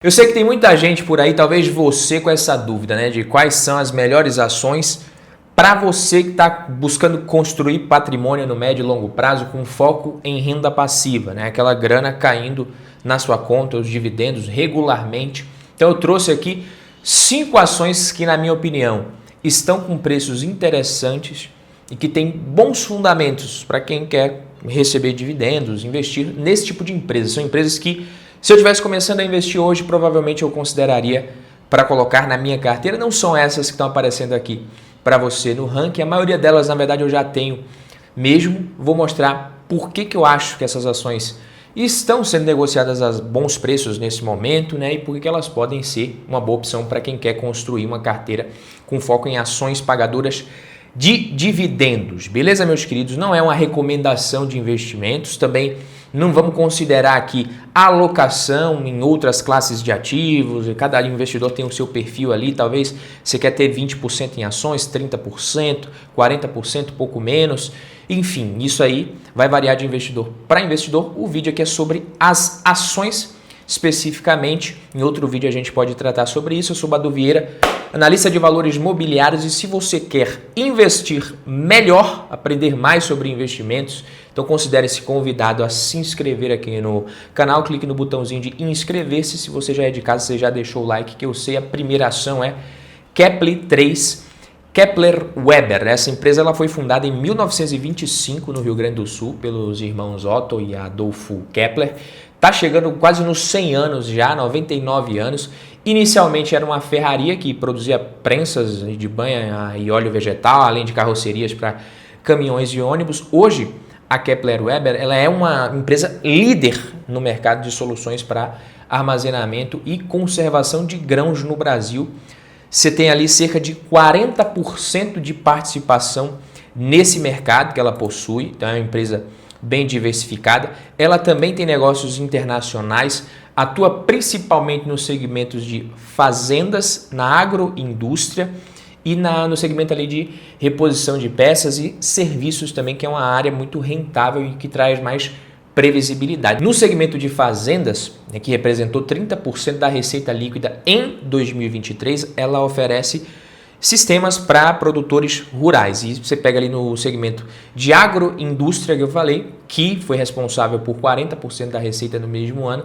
Eu sei que tem muita gente por aí, talvez você com essa dúvida, né, de quais são as melhores ações para você que está buscando construir patrimônio no médio e longo prazo com foco em renda passiva, né, aquela grana caindo na sua conta, os dividendos regularmente. Então eu trouxe aqui 5 ações que, na minha opinião, estão com preços interessantes e que têm bons fundamentos para quem quer receber dividendos, investir nesse tipo de empresa. São empresas que, se eu estivesse começando a investir hoje, provavelmente eu consideraria para colocar na minha carteira. Não são essas que estão aparecendo aqui para você no ranking. A maioria delas, na verdade, eu já tenho mesmo. Vou mostrar por que eu acho que essas ações estão sendo negociadas a bons preços nesse momento, né? E por que elas podem ser uma boa opção para quem quer construir uma carteira com foco em ações pagadoras de dividendos. Beleza, meus queridos? Não é uma recomendação de investimentos, também não vamos considerar aqui alocação em outras classes de ativos. Cada investidor tem o seu perfil ali, talvez você quer ter 20% em ações, 30%, 40%, pouco menos. Enfim, isso aí vai variar de investidor para investidor. O vídeo aqui é sobre as ações especificamente. Em outro vídeo a gente pode tratar sobre isso. Eu sou Badu Vieira, analista de valores mobiliários, e se você quer investir melhor, aprender mais sobre investimentos, então considere-se convidado a se inscrever aqui no canal, clique no botãozinho de inscrever-se. Se você já é de casa, você já deixou o like, que eu sei, a primeira ação é Kepler 3, Kepler Weber. Essa empresa ela foi fundada em 1925 no Rio Grande do Sul pelos irmãos Otto e Adolfo Kepler. Está chegando quase nos 100 anos já, 99 anos. Inicialmente era uma ferraria que produzia prensas de banha e óleo vegetal, além de carrocerias para caminhões e ônibus. Hoje, a Kepler Weber ela é uma empresa líder no mercado de soluções para armazenamento e conservação de grãos no Brasil. Você tem ali cerca de 40% de participação nesse mercado que ela possui, então é uma empresa bem diversificada. Ela também tem negócios internacionais, atua principalmente nos segmentos de fazendas, na agroindústria e no segmento ali de reposição de peças e serviços também, que é uma área muito rentável e que traz mais previsibilidade. No segmento de fazendas, que representou 30% da receita líquida em 2023, ela oferece sistemas para produtores rurais. E você pega ali no segmento de agroindústria que eu falei, que foi responsável por 40% da receita no mesmo ano,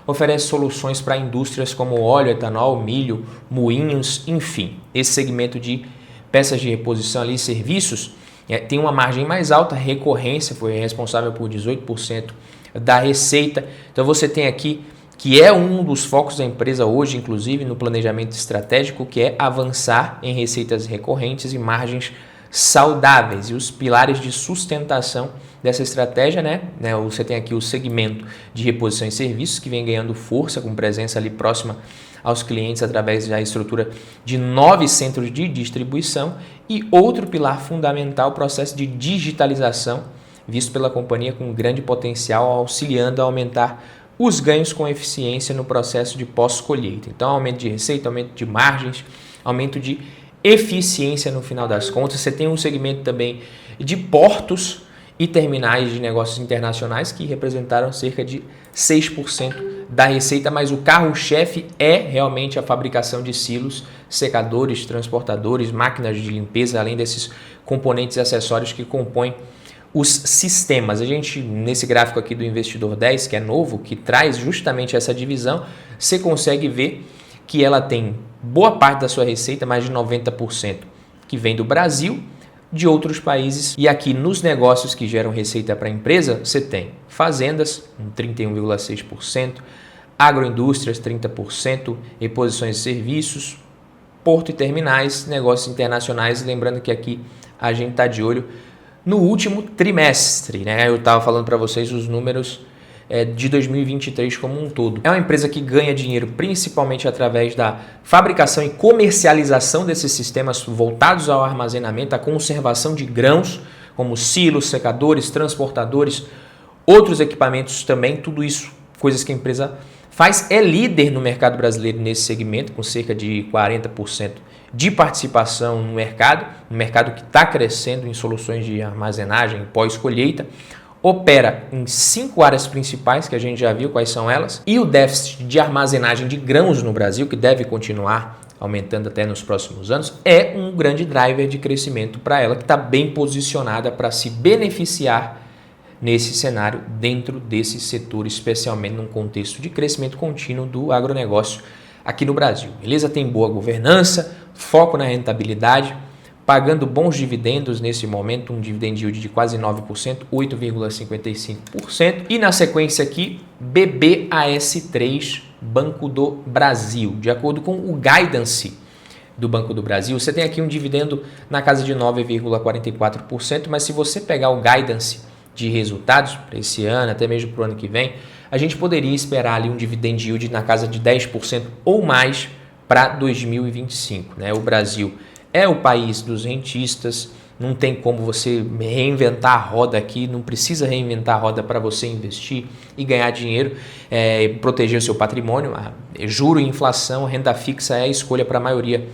oferece soluções para indústrias como óleo, etanol, milho, moinhos, enfim. Esse segmento de peças de reposição ali, serviços, tem uma margem mais alta, recorrência foi responsável por 18% da receita. Então você tem aqui que é um dos focos da empresa hoje, inclusive no planejamento estratégico, que é avançar em receitas recorrentes e margens saudáveis. E os pilares de sustentação dessa estratégia, né? Você tem aqui o segmento de reposição e serviços, que vem ganhando força, com presença ali próxima aos clientes através da estrutura de 9 centros de distribuição, e outro pilar fundamental, o processo de digitalização, visto pela companhia com grande potencial, auxiliando a aumentar os ganhos com eficiência no processo de pós-colheita. Então, aumento de receita, aumento de margens, aumento de eficiência no final das contas. Você tem um segmento também de portos e terminais de negócios internacionais, que representaram cerca de 6% da receita, mas o carro-chefe é realmente a fabricação de silos, secadores, transportadores, máquinas de limpeza, além desses componentes e acessórios que compõem os sistemas. A gente, nesse gráfico aqui do Investidor 10, que é novo, que traz justamente essa divisão, você consegue ver que ela tem boa parte da sua receita, mais de 90%, que vem do Brasil, de outros países. E aqui nos negócios que geram receita para a empresa, você tem fazendas, 31,6%, agroindústrias, 30%, reposições e serviços, porto e terminais, negócios internacionais. Lembrando que aqui a gente está de olho no último trimestre, né? Eu estava falando para vocês os números de 2023 como um todo. É uma empresa que ganha dinheiro principalmente através da fabricação e comercialização desses sistemas voltados ao armazenamento, à conservação de grãos, como silos, secadores, transportadores, outros equipamentos também, tudo isso, coisas que a empresa faz. É líder no mercado brasileiro nesse segmento, com cerca de 40% de participação no mercado que está crescendo em soluções de armazenagem pós-colheita. opera em 5 áreas principais, que a gente já viu quais são elas, e o déficit de armazenagem de grãos no Brasil, que deve continuar aumentando até nos próximos anos, é um grande driver de crescimento para ela, que está bem posicionada para se beneficiar nesse cenário, dentro desse setor, especialmente num contexto de crescimento contínuo do agronegócio aqui no Brasil. Beleza? Tem boa governança, foco na rentabilidade, pagando bons dividendos nesse momento, um dividend yield de quase 9%, 8,55%. E na sequência aqui, BBAS3, Banco do Brasil. De acordo com o guidance do Banco do Brasil, você tem aqui um dividendo na casa de 9,44%, mas se você pegar o guidance de resultados para esse ano, até mesmo para o ano que vem, a gente poderia esperar ali um dividend yield na casa de 10% ou mais para 2025. Né? O Brasil é o país dos rentistas, não tem como você reinventar a roda aqui, não precisa reinventar a roda para você investir e ganhar dinheiro, proteger o seu patrimônio. Juro e inflação, renda fixa é a escolha para a maioria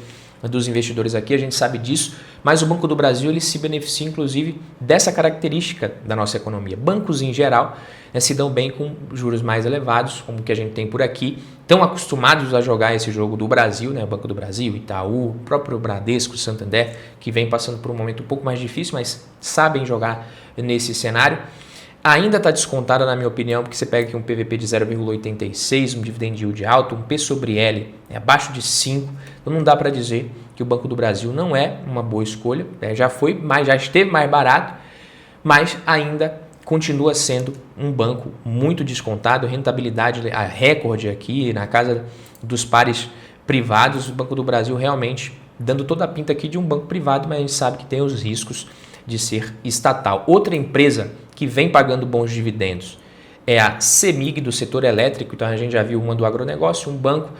dos investidores aqui, a gente sabe disso, mas o Banco do Brasil ele se beneficia inclusive dessa característica da nossa economia. Bancos em geral se dão bem com juros mais elevados, como o que a gente tem por aqui, estão acostumados a jogar esse jogo do Brasil, né? O Banco do Brasil, Itaú, o próprio Bradesco, Santander, que vem passando por um momento um pouco mais difícil, mas sabem jogar nesse cenário. Ainda está descontada, na minha opinião, porque você pega aqui um PVP de 0,86, um dividend yield alto, um P sobre L abaixo de 5, então não dá para dizer que o Banco do Brasil não é uma boa escolha, já foi, mas já esteve mais barato, mas ainda continua sendo um banco muito descontado, rentabilidade a recorde aqui na casa dos pares privados, o Banco do Brasil realmente dando toda a pinta aqui de um banco privado, mas a gente sabe que tem os riscos de ser estatal. Outra empresa que vem pagando bons dividendos é a CEMIG do setor elétrico, então a gente já viu uma do agronegócio, um banco,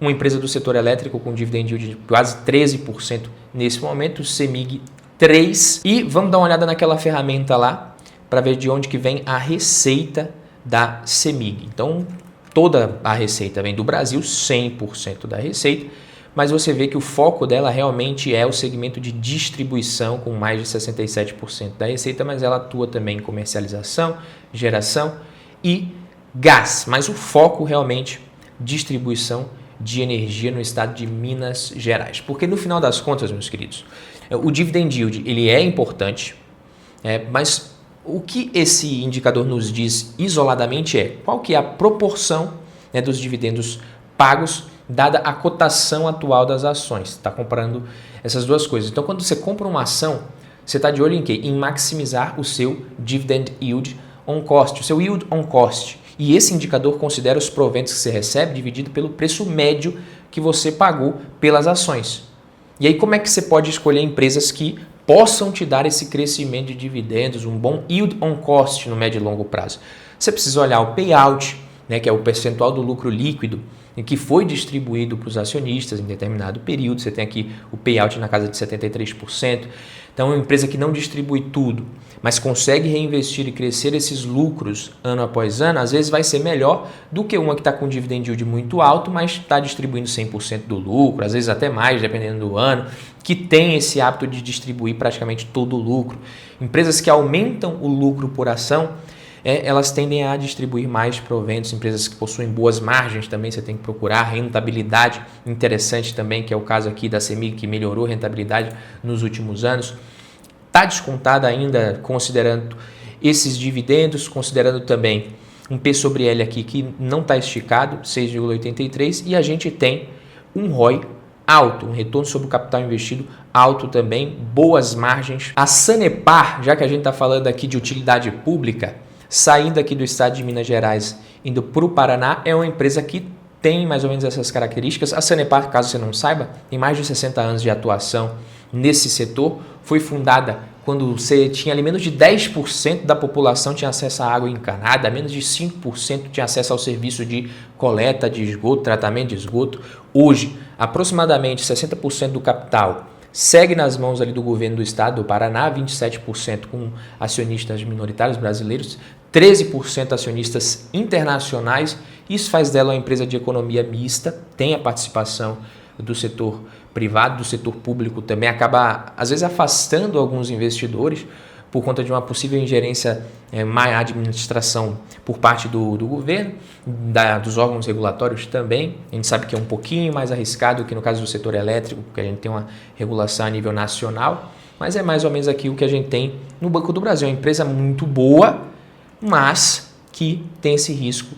uma empresa do setor elétrico com dividend yield de quase 13% nesse momento, o CEMIG 3. E vamos dar uma olhada naquela ferramenta lá para ver de onde que vem a receita da CEMIG. Então toda a receita vem do Brasil, 100% da receita, mas você vê que o foco dela realmente é o segmento de distribuição, com mais de 67% da receita, mas ela atua também em comercialização, geração e gás. Mas o foco realmente distribuição de energia no estado de Minas Gerais. Porque no final das contas, meus queridos, o dividend yield ele é importante, mas o que esse indicador nos diz isoladamente é qual que é a proporção dos dividendos pagos dada a cotação atual das ações. Está comparando essas duas coisas. Então, quando você compra uma ação, você está de olho em quê? Em maximizar o seu dividend yield on cost, o seu yield on cost. E esse indicador considera os proventos que você recebe dividido pelo preço médio que você pagou pelas ações. E aí, como é que você pode escolher empresas que possam te dar esse crescimento de dividendos, um bom yield on cost no médio e longo prazo? Você precisa olhar o payout, que é o percentual do lucro líquido que foi distribuído para os acionistas em determinado período. Você tem aqui o payout na casa de 73%. Então, é uma empresa que não distribui tudo, mas consegue reinvestir e crescer esses lucros ano após ano, às vezes vai ser melhor do que uma que está com dividend yield muito alto, mas está distribuindo 100% do lucro, às vezes até mais, dependendo do ano, que tem esse hábito de distribuir praticamente todo o lucro. Empresas que aumentam o lucro por ação, elas tendem a distribuir mais proventos. Empresas que possuem boas margens também você tem que procurar. Rentabilidade interessante também, que é o caso aqui da CEMIG, que melhorou a rentabilidade nos últimos anos. Está descontada ainda considerando esses dividendos, considerando também um P sobre L aqui que não está esticado, 6,83, e a gente tem um ROI alto, um retorno sobre o capital investido alto também, boas margens. A Sanepar, já que a gente está falando aqui de utilidade pública, saindo aqui do estado de Minas Gerais, indo para o Paraná, é uma empresa que tem mais ou menos essas características. A Sanepar, caso você não saiba, tem mais de 60 anos de atuação nesse setor. Foi fundada quando você tinha ali menos de 10% da população tinha acesso à água encanada, menos de 5% tinha acesso ao serviço de coleta de esgoto, tratamento de esgoto. Hoje, aproximadamente 60% do capital segue nas mãos ali do governo do estado do Paraná, 27% com acionistas minoritários brasileiros, 13% acionistas internacionais. Isso faz dela uma empresa de economia mista, tem a participação do setor privado, do setor público também, acaba às vezes afastando alguns investidores, por conta de uma possível ingerência má administração por parte do governo, dos órgãos regulatórios também. A gente sabe que é um pouquinho mais arriscado que no caso do setor elétrico, porque a gente tem uma regulação a nível nacional, mas é mais ou menos aqui o que a gente tem no Banco do Brasil. É uma empresa muito boa, mas que tem esse risco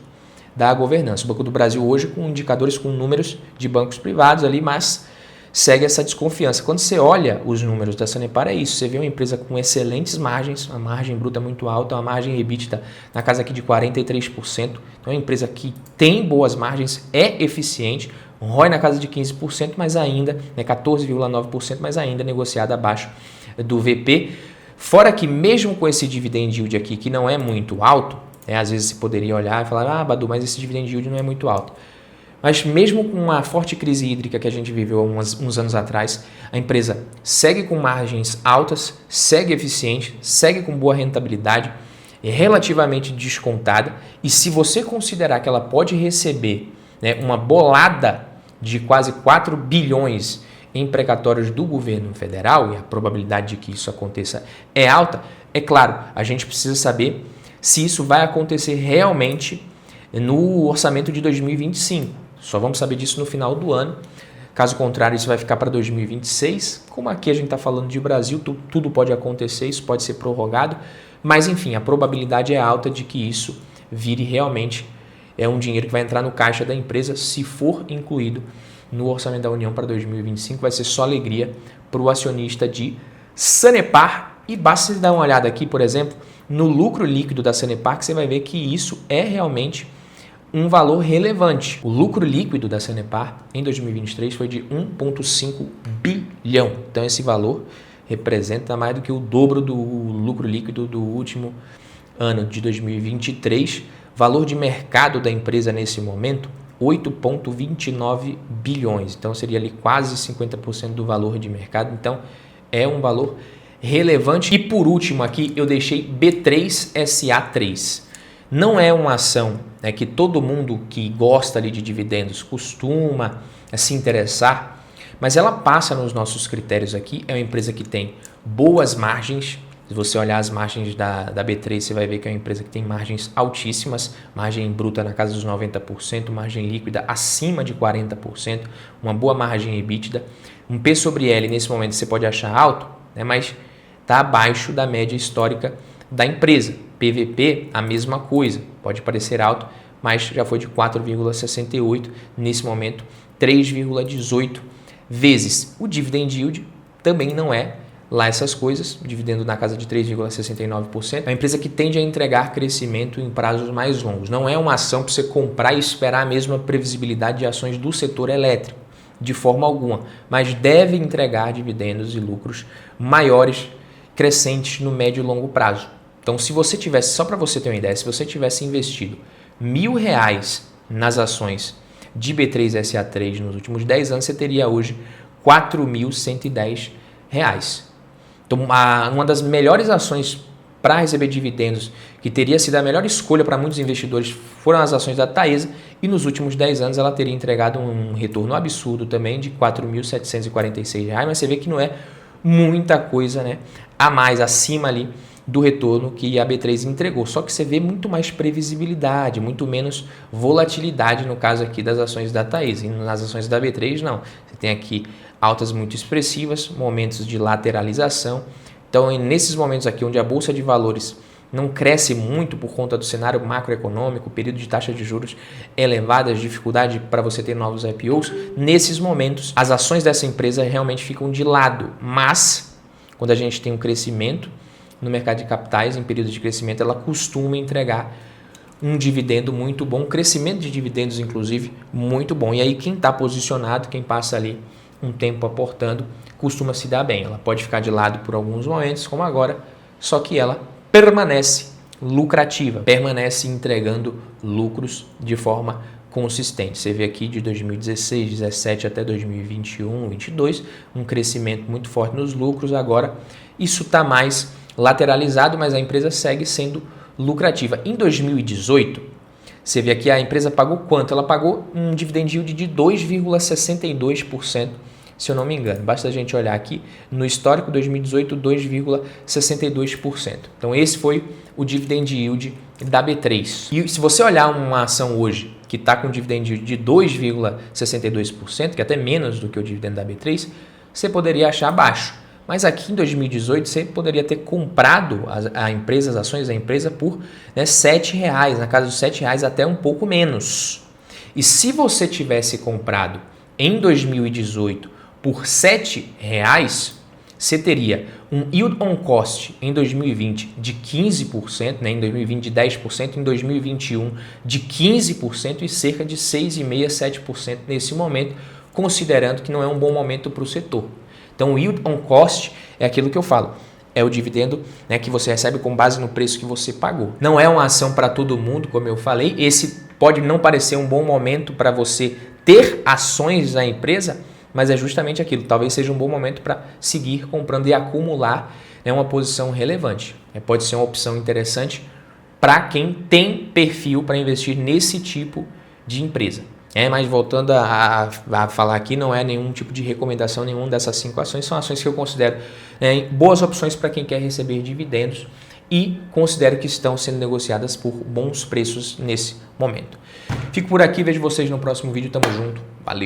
da governança. O Banco do Brasil hoje com indicadores, com números de bancos privados ali, mas segue essa desconfiança. Quando você olha os números da Sanepar, é isso. Você vê uma empresa com excelentes margens, uma margem bruta muito alta, uma margem EBITDA na casa aqui de 43%. Então é uma empresa que tem boas margens, é eficiente, ROI na casa de 15%, mas ainda, 14,9%, mas ainda negociada abaixo do VP. Fora que mesmo com esse dividend yield aqui, que não é muito alto, às vezes você poderia olhar e falar, Badu, mas esse dividend yield não é muito alto. Mas mesmo com uma forte crise hídrica que a gente viveu uns anos atrás, a empresa segue com margens altas, segue eficiente, segue com boa rentabilidade, é relativamente descontada. E se você considerar que ela pode receber uma bolada de quase 4 bilhões em precatórios do governo federal, e a probabilidade de que isso aconteça é alta, é claro, a gente precisa saber se isso vai acontecer realmente no orçamento de 2025. Só vamos saber disso no final do ano. Caso contrário, isso vai ficar para 2026. Como aqui a gente está falando de Brasil, tudo pode acontecer, isso pode ser prorrogado. Mas, enfim, a probabilidade é alta de que isso vire realmente um dinheiro que vai entrar no caixa da empresa. Se for incluído no orçamento da União para 2025, vai ser só alegria para o acionista de Sanepar. E basta dar uma olhada aqui, por exemplo, no lucro líquido da Sanepar, que você vai ver que isso é realmente um valor relevante. O lucro líquido da Sanepar em 2023 foi de 1,5 bilhão. Então esse valor representa mais do que o dobro do lucro líquido do último ano de 2023. Valor de mercado da empresa nesse momento, 8,29 bilhões. Então seria ali quase 50% do valor de mercado. Então é um valor relevante. E por último aqui eu deixei B3SA3. Não é uma ação que todo mundo que gosta ali de dividendos costuma se interessar, mas ela passa nos nossos critérios aqui. É uma empresa que tem boas margens. Se você olhar as margens da B3, você vai ver que é uma empresa que tem margens altíssimas, margem bruta na casa dos 90%, margem líquida acima de 40%, uma boa margem EBITDA. Um P sobre L nesse momento você pode achar alto, mas está abaixo da média histórica da empresa. PVP, a mesma coisa, pode parecer alto, mas já foi de 4,68, nesse momento 3,18 vezes. O dividend yield também não é lá essas coisas, dividendo na casa de 3,69%. É uma empresa que tende a entregar crescimento em prazos mais longos. Não é uma ação para você comprar e esperar a mesma previsibilidade de ações do setor elétrico, de forma alguma, mas deve entregar dividendos e lucros maiores, crescentes no médio e longo prazo. Então, se você tivesse, só para você ter uma ideia, se você tivesse investido R$1.000 nas ações de B3SA3 nos últimos 10 anos, você teria hoje R$4.110. Então, uma das melhores ações para receber dividendos, que teria sido a melhor escolha para muitos investidores, foram as ações da Taesa, e nos últimos 10 anos ela teria entregado um retorno absurdo também de R$4.746, mas você vê que não é muita coisa a mais, acima ali do retorno que a B3 entregou. Só que você vê muito mais previsibilidade, muito menos volatilidade no caso aqui das ações da Taesa. E nas ações da B3 não. Você tem aqui altas muito expressivas, momentos de lateralização. Então, nesses momentos aqui onde a Bolsa de Valores não cresce muito por conta do cenário macroeconômico, período de taxa de juros elevadas, dificuldade para você ter novos IPOs, nesses momentos as ações dessa empresa realmente ficam de lado. Mas, quando a gente tem um crescimento no mercado de capitais, em período de crescimento, ela costuma entregar um dividendo muito bom, um crescimento de dividendos, inclusive, muito bom. E aí, quem está posicionado, quem passa ali um tempo aportando, costuma se dar bem. Ela pode ficar de lado por alguns momentos, como agora, só que ela permanece lucrativa, permanece entregando lucros de forma consistente. Você vê aqui de 2016, 2017 até 2021, 2022, um crescimento muito forte nos lucros. Agora, isso está mais lateralizado, mas a empresa segue sendo lucrativa. Em 2018, você vê aqui a empresa pagou quanto? Ela pagou um dividend yield de 2,62%, se eu não me engano. Basta a gente olhar aqui no histórico 2018, 2,62%. Então esse foi o dividend yield da B3. E se você olhar uma ação hoje que está com dividend yield de 2,62%, que é até menos do que o dividendo da B3, você poderia achar baixo. Mas aqui em 2018 você poderia ter comprado as ações da empresa por R$ 7,00, na casa dos R$ 7,00 até um pouco menos. E se você tivesse comprado em 2018 por R$ 7,00, você teria um yield on cost em 2020 de 15%, né? Em 2020 de 10%, em 2021 de 15% e cerca de 6,5%, 7% nesse momento, considerando que não é um bom momento para o setor. Então, o yield on cost é aquilo que eu falo, é o dividendo, né, que você recebe com base no preço que você pagou. Não é uma ação para todo mundo, como eu falei, esse pode não parecer um bom momento para você ter ações da empresa, mas é justamente aquilo, talvez seja um bom momento para seguir comprando e acumular, né, uma posição relevante. Pode ser uma opção interessante para quem tem perfil para investir nesse tipo de empresa. Mas voltando a falar aqui, não é nenhum tipo de recomendação, nenhuma dessas 5 ações, são ações que eu considero boas opções para quem quer receber dividendos e considero que estão sendo negociadas por bons preços nesse momento. Fico por aqui, vejo vocês no próximo vídeo, tamo junto.